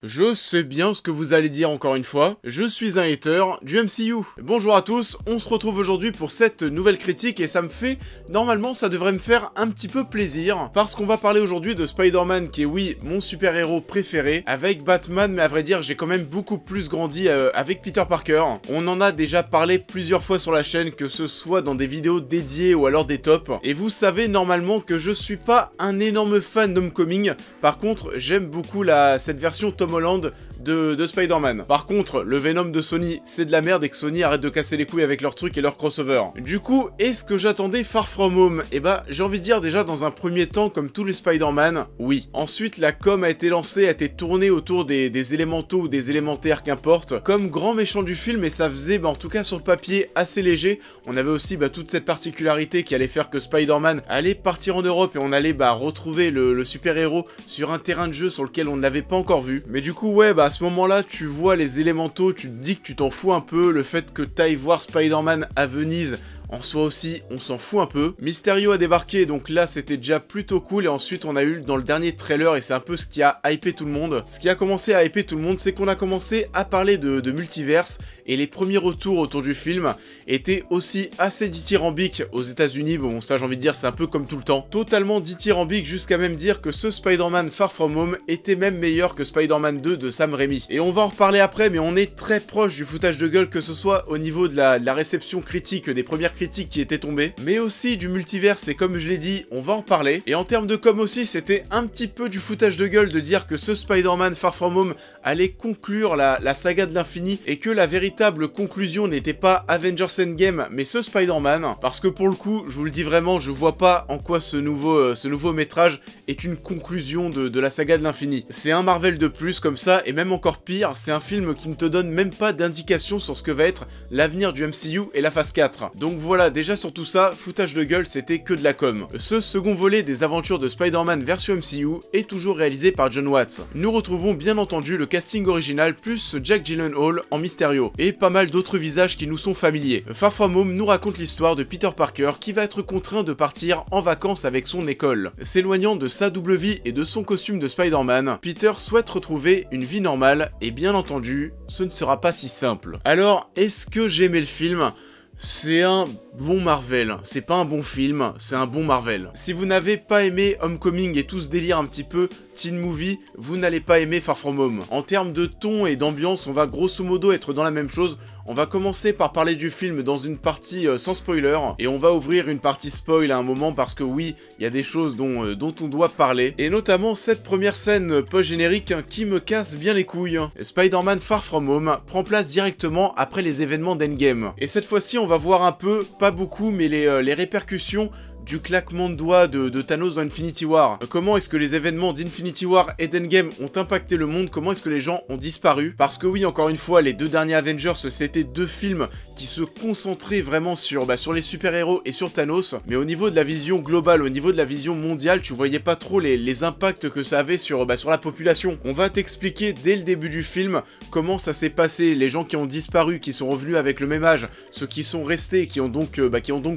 Je sais bien ce que vous allez dire encore une fois, je suis un hater du MCU. Bonjour à tous, on se retrouve aujourd'hui pour cette nouvelle critique et ça me fait, normalement ça devrait me faire un petit peu plaisir, parce qu'on va parler aujourd'hui de Spider-Man qui est oui, mon super-héros préféré, avec Batman, mais à vrai dire j'ai quand même beaucoup plus grandi avec Peter Parker. On en a déjà parlé plusieurs fois sur la chaîne, que ce soit dans des vidéos dédiées ou alors des tops, et vous savez normalement que je suis pas un énorme fan d'Homecoming, par contre j'aime beaucoup cette version Tom Holland de Spider-Man. Par contre, le Venom de Sony, c'est de la merde et que Sony arrête de casser les couilles avec leurs trucs et leurs crossovers. Du coup, est-ce que j'attendais Far From Home? Eh bah, j'ai envie de dire déjà dans un premier temps, comme tous les Spider-Man, oui. Ensuite, la com a été lancée, a été tournée autour des élémentaux ou des élémentaires, qu'importe, comme grand méchant du film, et ça faisait, en tout cas sur le papier, assez léger. On avait aussi toute cette particularité qui allait faire que Spider-Man allait partir en Europe et on allait retrouver le super-héros sur un terrain de jeu sur lequel on ne l'avait pas encore vu. Mais du coup, ouais, à ce moment-là, tu vois les élémentaux, tu te dis que tu t'en fous un peu, le fait que t'ailles voir Spider-Man à Venise, en soi aussi, on s'en fout un peu. Mysterio a débarqué, donc là c'était déjà plutôt cool, et ensuite on a eu dans le dernier trailer, et c'est un peu ce qui a hypé tout le monde. Ce qui a commencé à hyper tout le monde, c'est qu'on a commencé à parler de multiverse, et les premiers retours autour du film étaient aussi assez dithyrambiques aux États-Unis. Bon, ça j'ai envie de dire, c'est un peu comme tout le temps. Totalement dithyrambique, jusqu'à même dire que ce Spider-Man Far From Home était même meilleur que Spider-Man 2 de Sam Raimi. Et on va en reparler après, mais on est très proche du foutage de gueule, que ce soit au niveau de la réception critique, des premières critiques qui étaient tombées, mais aussi du multiverse, et comme je l'ai dit, on va en parler. Et en termes de com aussi, c'était un petit peu du foutage de gueule de dire que ce Spider-Man Far From Home allait conclure la saga de l'infini, et que la véritable conclusion n'était pas Avengers Endgame, mais ce Spider-Man, parce que pour le coup, je vous le dis vraiment, je vois pas en quoi ce nouveau métrage est une conclusion de la saga de l'infini. C'est un Marvel de plus comme ça, et même encore pire, c'est un film qui ne te donne même pas d'indication sur ce que va être l'avenir du MCU et la phase 4. Donc voilà, déjà sur tout ça, foutage de gueule, c'était que de la com. Ce second volet des aventures de Spider-Man version MCU est toujours réalisé par Jon Watts. Nous retrouvons bien entendu le casting original plus Jake Gyllenhaal en Mysterio, et pas mal d'autres visages qui nous sont familiers. Far From Home nous raconte l'histoire de Peter Parker qui va être contraint de partir en vacances avec son école. S'éloignant de sa double vie et de son costume de Spider-Man, Peter souhaite retrouver une vie normale, et bien entendu, ce ne sera pas si simple. Alors, est-ce que j'ai aimé le film ? C'est un bon Marvel, c'est pas un bon film, c'est un bon Marvel. Si vous n'avez pas aimé Homecoming et tout ce délire un petit peu teen movie, vous n'allez pas aimer Far From Home. En termes de ton et d'ambiance, on va grosso modo être dans la même chose. On va commencer par parler du film dans une partie sans spoiler, et on va ouvrir une partie spoil à un moment parce que oui, il y a des choses dont on doit parler, et notamment cette première scène post-générique qui me casse bien les couilles. Spider-Man Far From Home prend place directement après les événements d'Endgame, et cette fois-ci on va voir un peu, pas beaucoup, mais les répercussions du claquement de doigts de Thanos dans Infinity War. Comment est-ce que les événements d'Infinity War et d'Endgame ont impacté le monde? Comment est-ce que les gens ont disparu? Parce que oui, encore une fois, les deux derniers Avengers, c'était deux films qui se concentraient vraiment sur les super-héros et sur Thanos, mais au niveau de la vision globale, au niveau de la vision mondiale, tu voyais pas trop les impacts que ça avait sur la population. On va t'expliquer dès le début du film comment ça s'est passé, les gens qui ont disparu, qui sont revenus avec le même âge, ceux qui sont restés, qui ont donc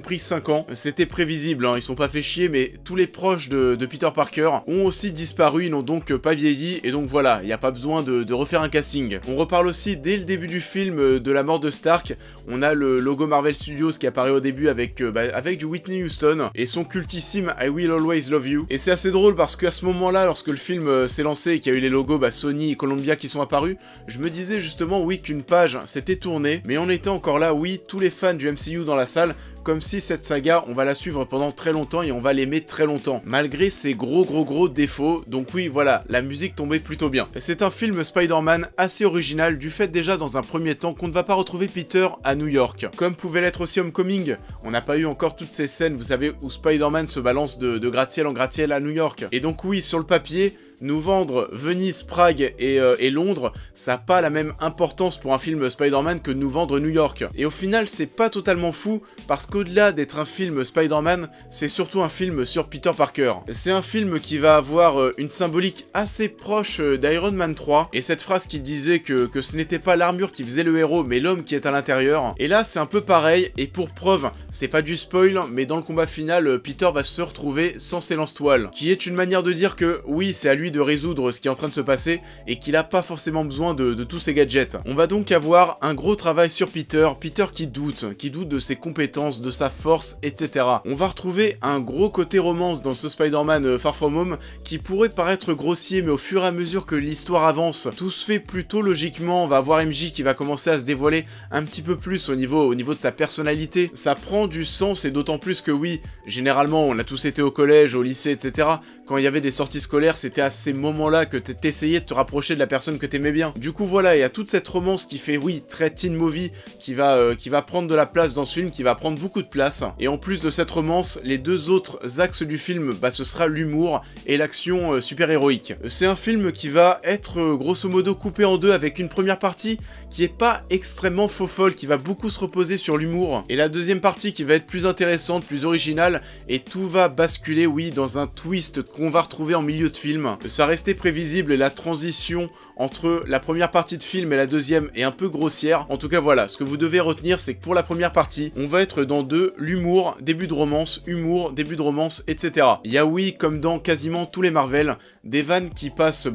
pris 5 ans. C'était prévisible, ils sont pas fait chier, mais tous les proches de Peter Parker ont aussi disparu, ils n'ont donc pas vieilli, et donc voilà, il n'y a pas besoin de refaire un casting. On reparle aussi dès le début du film de la mort de Stark. On a le logo Marvel Studios qui apparaît au début avec du Whitney Houston et son cultissime I Will Always Love You. Et c'est assez drôle parce qu'à ce moment-là, lorsque le film s'est lancé et qu'il y a eu les logos Sony et Columbia qui sont apparus, je me disais justement oui qu'une page s'était tournée, mais on était encore là, oui, tous les fans du MCU dans la salle, comme si cette saga, on va la suivre pendant très longtemps et on va l'aimer très longtemps, malgré ses gros défauts. Donc oui, voilà, la musique tombait plutôt bien. C'est un film Spider-Man assez original, du fait déjà dans un premier temps qu'on ne va pas retrouver Peter à New York, comme pouvait l'être aussi Homecoming. On n'a pas eu encore toutes ces scènes, vous savez, où Spider-Man se balance de gratte-ciel en gratte-ciel à New York. Et donc oui, sur le papier, nous vendre Venise, Prague et Londres, ça n'a pas la même importance pour un film Spider-Man que de nous vendre New York. Et au final, c'est pas totalement fou, parce qu'au-delà d'être un film Spider-Man, c'est surtout un film sur Peter Parker. C'est un film qui va avoir une symbolique assez proche d'Iron Man 3, et cette phrase qui disait que ce n'était pas l'armure qui faisait le héros, mais l'homme qui est à l'intérieur. Et là, c'est un peu pareil, et pour preuve, c'est pas du spoil, mais dans le combat final, Peter va se retrouver sans ses lance-toiles, qui est une manière de dire que oui, c'est à lui lui de résoudre ce qui est en train de se passer et qu'il a pas forcément besoin de tous ces gadgets. On va donc avoir un gros travail sur Peter qui doute de ses compétences, de sa force, etc. On va retrouver un gros côté romance dans ce Spider-Man Far From Home qui pourrait paraître grossier, mais au fur et à mesure que l'histoire avance, tout se fait plutôt logiquement. On va avoir MJ qui va commencer à se dévoiler un petit peu plus au niveau de sa personnalité. Ça prend du sens, et d'autant plus que oui, généralement on a tous été au collège, au lycée, etc. Quand il y avait des sorties scolaires, c'était à ces moments-là que t'essayais de te rapprocher de la personne que t'aimais bien. Du coup voilà, il y a toute cette romance qui fait, oui, très teen movie, qui va prendre de la place dans ce film, qui va prendre beaucoup de place. Et en plus de cette romance, les deux autres axes du film, bah ce sera l'humour et l'action super-héroïque. C'est un film qui va être grosso modo coupé en deux, avec une première partie qui est pas extrêmement faux-folle, qui va beaucoup se reposer sur l'humour, et la deuxième partie qui va être plus intéressante, plus originale, et tout va basculer, oui, dans un twist qu'on va retrouver en milieu de film. Ça restait prévisible, et la transition entre la première partie de film et la deuxième est un peu grossière. En tout cas voilà, ce que vous devez retenir, c'est que pour la première partie, on va être dans l'humour, début de romance, humour, début de romance, etc. Il y a, oui, comme dans quasiment tous les Marvel, des vannes qui passent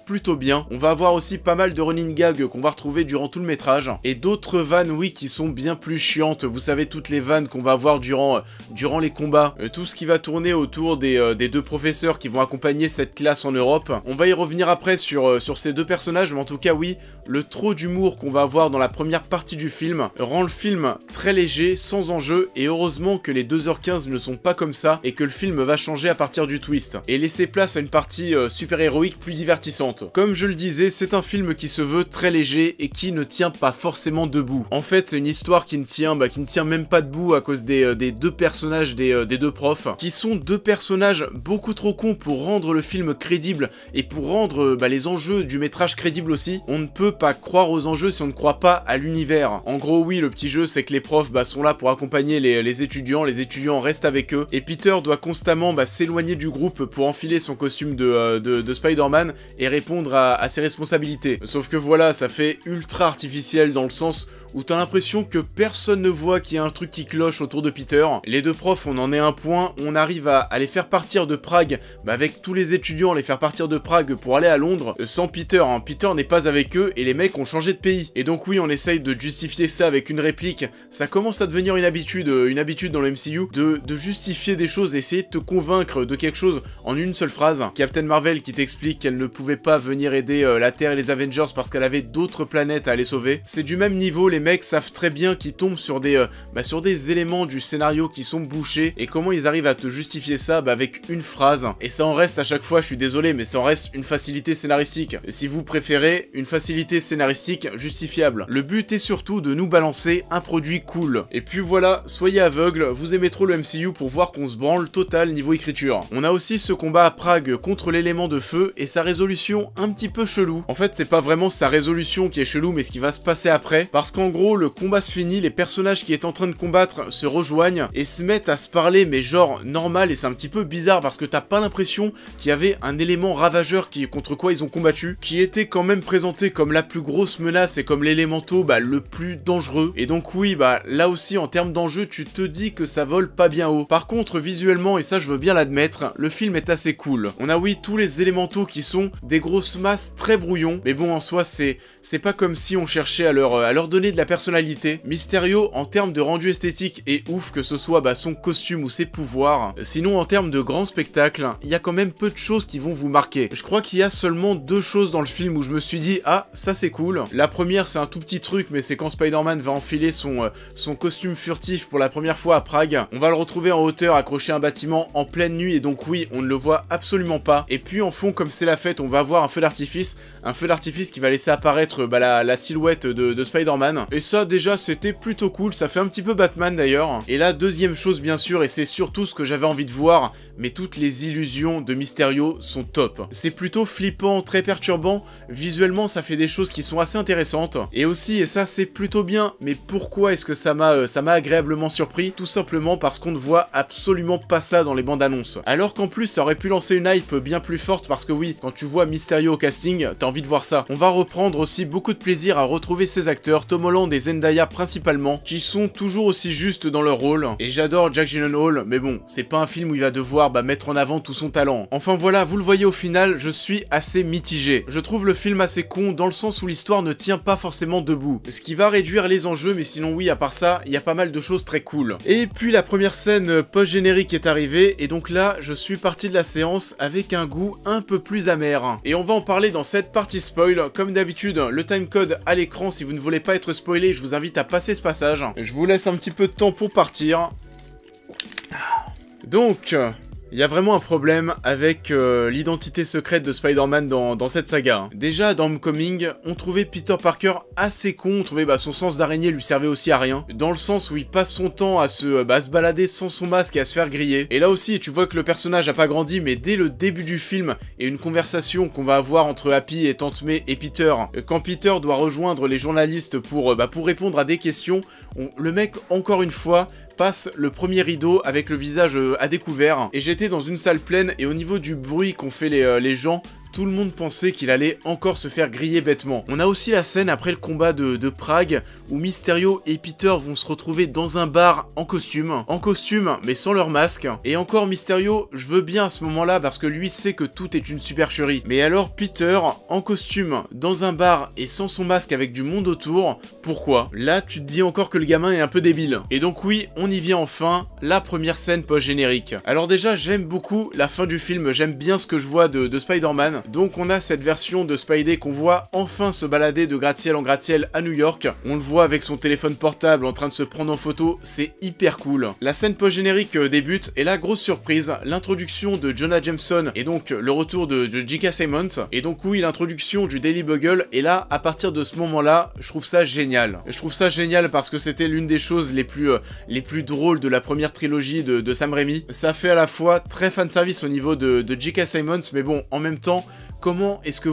plutôt bien. On va avoir aussi pas mal de running gags qu'on va retrouver durant tout le métrage, et d'autres vannes, oui, qui sont bien plus chiantes. Vous savez, toutes les vannes qu'on va avoir durant les combats, tout ce qui va tourner autour des deux professeurs qui vont accompagner cette classe en Europe. On va y revenir après sur ces deux personnages, mais en tout cas, oui, le trop d'humour qu'on va avoir dans la première partie du film rend le film très léger, sans enjeu, et heureusement que les 2h15 ne sont pas comme ça, et que le film va changer à partir du twist, et laisser place à une partie super-héroïque plus divertissante. Comme je le disais, c'est un film qui se veut très léger, et qui ne tient pas forcément debout. En fait, c'est une histoire qui ne tient même pas debout à cause des deux personnages des deux profs, qui sont deux personnages beaucoup trop cons pour rendre le film crédible, et pour rendre les enjeux du métrage crédibles aussi. On ne peut pas croire aux enjeux si on ne croit pas à l'univers. En gros, oui, le petit jeu, c'est que les profs sont là pour accompagner les étudiants restent avec eux, et Peter doit constamment s'éloigner du groupe pour enfiler son costume de Spider-Man et répondre à ses responsabilités. Sauf que voilà, ça fait ultra artificiel dans le sens où t'as l'impression que personne ne voit qu'il y a un truc qui cloche autour de Peter. Les deux profs, on en est à un point, on arrive à les faire partir de Prague, avec tous les étudiants, les faire partir de Prague pour aller à Londres, sans Peter, hein. Peter n'est pas avec eux, et les mecs ont changé de pays. Et donc oui, on essaye de justifier ça avec une réplique. Ça commence à devenir une habitude dans le MCU, de justifier des choses, essayer de te convaincre de quelque chose en une seule phrase. Captain Marvel qui t'explique qu'elle ne pouvait pas venir aider la Terre et les Avengers parce qu'elle avait d'autres planètes à aller sauver. C'est du même niveau, les mecs savent très bien qu'ils tombent sur des éléments du scénario qui sont bouchés, et comment ils arrivent à te justifier ça avec une phrase. Et ça en reste à chaque fois, je suis désolé, mais ça en reste une facilité scénaristique. Si vous préférez, une facilité scénaristique justifiable. Le but est surtout de nous balancer un produit cool. Et puis voilà, soyez aveugles, vous aimez trop le MCU pour voir qu'on se branle total niveau écriture. On a aussi ce combat à Prague contre l'élément de feu, et sa résolution un petit peu chelou. En fait, c'est pas vraiment sa résolution qui est chelou, mais ce qui va se passer après, parce qu'en gros, le combat se finit, les personnages qui est en train de combattre se rejoignent et se mettent à se parler, mais genre normal, et c'est un petit peu bizarre parce que t'as pas l'impression qu'il y avait un élément ravageur contre quoi ils ont combattu, qui était quand même présenté comme la plus grosse menace et comme l'élémento le plus dangereux. Et donc oui, là aussi en termes d'enjeu, tu te dis que ça vole pas bien haut. Par contre, visuellement, et ça je veux bien l'admettre, le film est assez cool. On a oui tous les élémentaux qui sont des grosses masses très brouillons, mais bon en soi c'est pas comme si on cherchait à leur donner de la personnalité. Mysterio, en termes de rendu esthétique, est ouf, que ce soit son costume ou ses pouvoirs. Sinon, en termes de grand spectacle, il y a quand même peu de choses qui vont vous marquer. Je crois qu'il y a seulement deux choses dans le film où je me suis dit, ah, ça c'est cool. La première, c'est un tout petit truc, mais c'est quand Spider-Man va enfiler son costume furtif pour la première fois à Prague. On va le retrouver en hauteur, accroché à un bâtiment en pleine nuit, et donc oui, on ne le voit absolument pas. Et puis en fond, comme c'est la fête, on va avoir un feu d'artifice qui va laisser apparaître la silhouette de Spider-Man. Et ça, déjà, c'était plutôt cool, ça fait un petit peu Batman d'ailleurs. Et la deuxième chose, bien sûr, et c'est surtout ce que j'avais envie de voir, mais toutes les illusions de Mysterio sont top. C'est plutôt flippant, très perturbant, visuellement ça fait des choses qui sont assez intéressantes. Et aussi, et ça c'est plutôt bien, mais pourquoi est-ce que ça m'a agréablement surpris? Tout simplement parce qu'on ne voit absolument pas ça dans les bandes annonces. Alors qu'en plus, ça aurait pu lancer une hype bien plus forte, parce que oui, quand tu vois Mysterio au casting, t'as envie de voir ça. On va reprendre aussi beaucoup de plaisir à retrouver ces acteurs, Tom Holland et Zendaya principalement, qui sont toujours aussi justes dans leur rôle. Et j'adore Jake Gyllenhaal, mais bon, c'est pas un film où il va devoir pouvoir mettre en avant tout son talent. Enfin voilà, vous le voyez au final, je suis assez mitigé. Je trouve le film assez con dans le sens où l'histoire ne tient pas forcément debout, ce qui va réduire les enjeux, mais sinon oui, à part ça, il y a pas mal de choses très cool. Et puis la première scène post-générique est arrivée, et donc là, je suis parti de la séance avec un goût un peu plus amer. Et on va en parler dans cette partie spoil. Comme d'habitude, le timecode à l'écran, si vous ne voulez pas être spoilé, je vous invite à passer ce passage. Je vous laisse un petit peu de temps pour partir. Donc, il y a vraiment un problème avec l'identité secrète de Spider-Man dans cette saga. Déjà, dans Homecoming, on trouvait Peter Parker assez con, on trouvait son sens d'araignée lui servait aussi à rien, dans le sens où il passe son temps à se balader sans son masque et à se faire griller. Et là aussi, tu vois que le personnage a pas grandi, mais dès le début du film, et une conversation qu'on va avoir entre Happy et Tante May et Peter, quand Peter doit rejoindre les journalistes pour répondre à des questions, le mec, encore une fois, passe le premier rideau avec le visage à découvert, et j'étais dans une salle pleine, et au niveau du bruit qu'ont fait les gens, tout le monde pensait qu'il allait encore se faire griller bêtement. On a aussi la scène après le combat de Prague, où Mysterio et Peter vont se retrouver dans un bar en costume mais sans leur masque. Et encore Mysterio, je veux bien à ce moment-là, parce que lui sait que tout est une supercherie. Mais alors Peter, en costume, dans un bar et sans son masque avec du monde autour, pourquoi? Là, tu te dis encore que le gamin est un peu débile. Et donc oui, on y vient enfin, la première scène post-générique. Alors déjà, j'aime beaucoup la fin du film, j'aime bien ce que je vois de Spider-Man. Donc on a cette version de Spidey qu'on voit enfin se balader de gratte-ciel en gratte-ciel à New York. On le voit avec son téléphone portable en train de se prendre en photo, c'est hyper cool. La scène post-générique débute, et là, grosse surprise, l'introduction de Jonah Jameson, et donc le retour de J.K. Simmons, et donc oui, l'introduction du Daily Bugle, et là, à partir de ce moment-là, je trouve ça génial. Je trouve ça génial parce que c'était l'une des choses les plus drôles de la première trilogie de Sam Raimi. Ça fait à la fois très fanservice au niveau de J.K. Simmons, mais bon, en même temps, comment est-ce que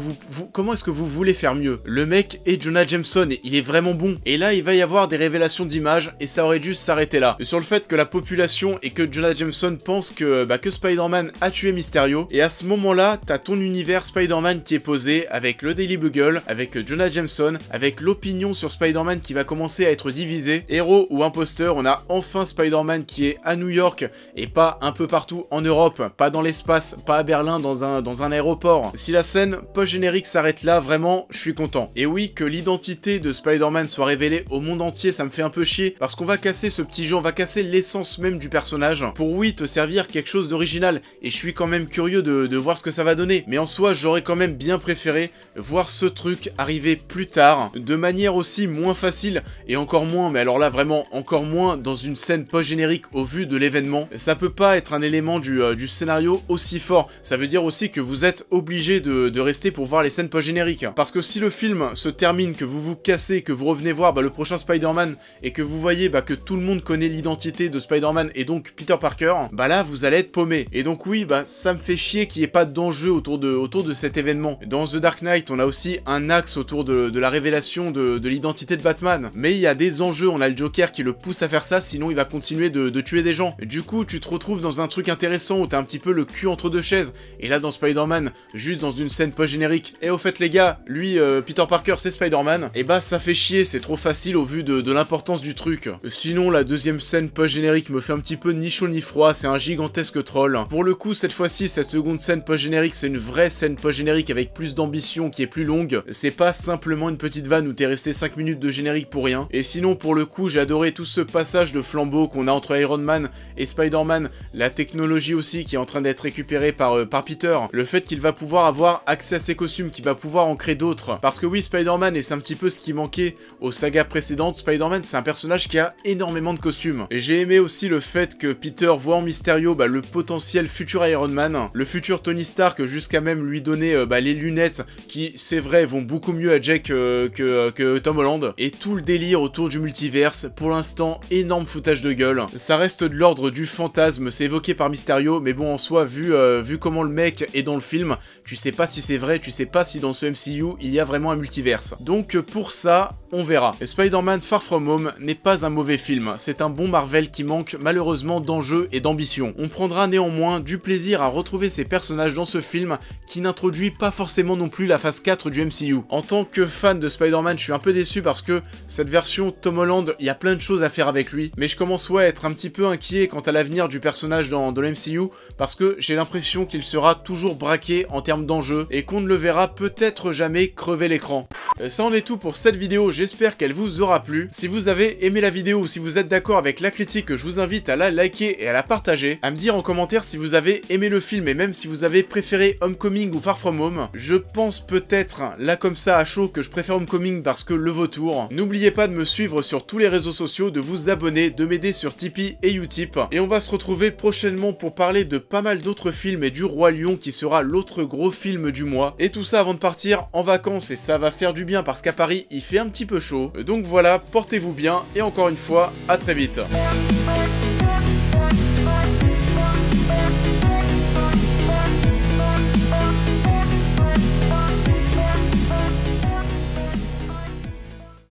vous voulez faire mieux? Le mec est Jonah Jameson et il est vraiment bon. Et là, il va y avoir des révélations d'images et ça aurait dû s'arrêter là. Sur le fait que la population et que Jonah Jameson pense que Spider-Man a tué Mysterio. Et à ce moment-là, t'as ton univers Spider-Man qui est posé avec le Daily Bugle, avec Jonah Jameson, avec l'opinion sur Spider-Man qui va commencer à être divisée. Héros ou imposteur, on a enfin Spider-Man qui est à New York et pas un peu partout en Europe, pas dans l'espace, pas à Berlin dans un aéroport. Si la scène post-générique s'arrête là, vraiment, je suis content. Et oui, que l'identité de Spider-Man soit révélée au monde entier, ça me fait un peu chier, parce qu'on va casser ce petit jeu, on va casser l'essence même du personnage, pour oui, te servir quelque chose d'original, et je suis quand même curieux de voir ce que ça va donner. Mais en soi, j'aurais quand même bien préféré voir ce truc arriver plus tard, de manière aussi moins facile, et encore moins, mais alors là, vraiment, encore moins dans une scène post-générique au vu de l'événement. Ça peut pas être un élément du scénario aussi fort, ça veut dire aussi que vous êtes obligé de rester pour voir les scènes post-génériques. Parce que si le film se termine, que vous vous cassez, que vous revenez voir le prochain Spider-Man, et que vous voyez que tout le monde connaît l'identité de Spider-Man et donc Peter Parker, là vous allez être paumé. Et donc oui, ça me fait chier qu'il n'y ait pas d'enjeu autour de cet événement. Dans The Dark Knight, on a aussi un axe autour de la révélation de l'identité de Batman. Mais il y a des enjeux, on a le Joker qui le pousse à faire ça, sinon il va continuer de tuer des gens. Du coup, tu te retrouves dans un truc intéressant où t'as un petit peu le cul entre deux chaises. Et là, dans Spider-Man, juste dans une scène post-générique, et au fait les gars, lui, Peter Parker c'est Spider-Man, et ça fait chier, c'est trop facile au vu de l'importance du truc. Sinon, la deuxième scène post-générique me fait un petit peu ni chaud ni froid, c'est un gigantesque troll. Pour le coup, cette fois-ci, cette seconde scène post-générique, c'est une vraie scène post-générique avec plus d'ambition, qui est plus longue, c'est pas simplement une petite vanne où t'es resté 5 minutes de générique pour rien. Et sinon, pour le coup, j'ai adoré tout ce passage de flambeau qu'on a entre Iron Man et Spider-Man, la technologie aussi qui est en train d'être récupérée par Peter, le fait qu'il va pouvoir avoir accès à ses costumes, qu'il va pouvoir en créer d'autres. Parce que oui, Spider-Man, et c'est un petit peu ce qui manquait aux sagas précédentes, Spider-Man c'est un personnage qui a énormément de costumes. Et j'ai aimé aussi le fait que Peter voit en Mysterio le potentiel futur Iron Man, le futur Tony Stark, jusqu'à même lui donner les lunettes qui, c'est vrai, vont beaucoup mieux à Jake que Tom Holland. Et tout le délire autour du multiverse, pour l'instant, énorme foutage de gueule. Ça reste de l'ordre du fantasme, c'est évoqué par Mysterio, mais bon, en soi, vu comment le mec est dans le film, tu sais pas si c'est vrai, tu sais pas si dans ce MCU il y a vraiment un multiverse. Donc pour ça, on verra. Spider-Man Far From Home n'est pas un mauvais film, c'est un bon Marvel qui manque malheureusement d'enjeux et d'ambition. On prendra néanmoins du plaisir à retrouver ces personnages dans ce film qui n'introduit pas forcément non plus la phase 4 du MCU. En tant que fan de Spider-Man, je suis un peu déçu parce que cette version Tom Holland, il y a plein de choses à faire avec lui, mais je commence à être un petit peu inquiet quant à l'avenir du personnage dans le MCU parce que j'ai l'impression qu'il sera toujours braqué en termes d'enjeux et qu'on ne le verra peut-être jamais crever l'écran. Ça en est tout pour cette vidéo, j'espère qu'elle vous aura plu. Si vous avez aimé la vidéo ou si vous êtes d'accord avec la critique, je vous invite à la liker et à la partager, à me dire en commentaire si vous avez aimé le film et même si vous avez préféré Homecoming ou Far From Home. Je pense peut-être, là comme ça à chaud, que je préfère Homecoming parce que le vautour. N'oubliez pas de me suivre sur tous les réseaux sociaux, de vous abonner, de m'aider sur Tipeee et Utip. Et on va se retrouver prochainement pour parler de pas mal d'autres films et du Roi Lion qui sera l'autre gros film du mois. Et tout ça avant de partir en vacances et ça va faire du bien parce qu'à Paris il fait un petit peu chaud. Donc voilà, portez-vous bien et encore une fois, à très vite.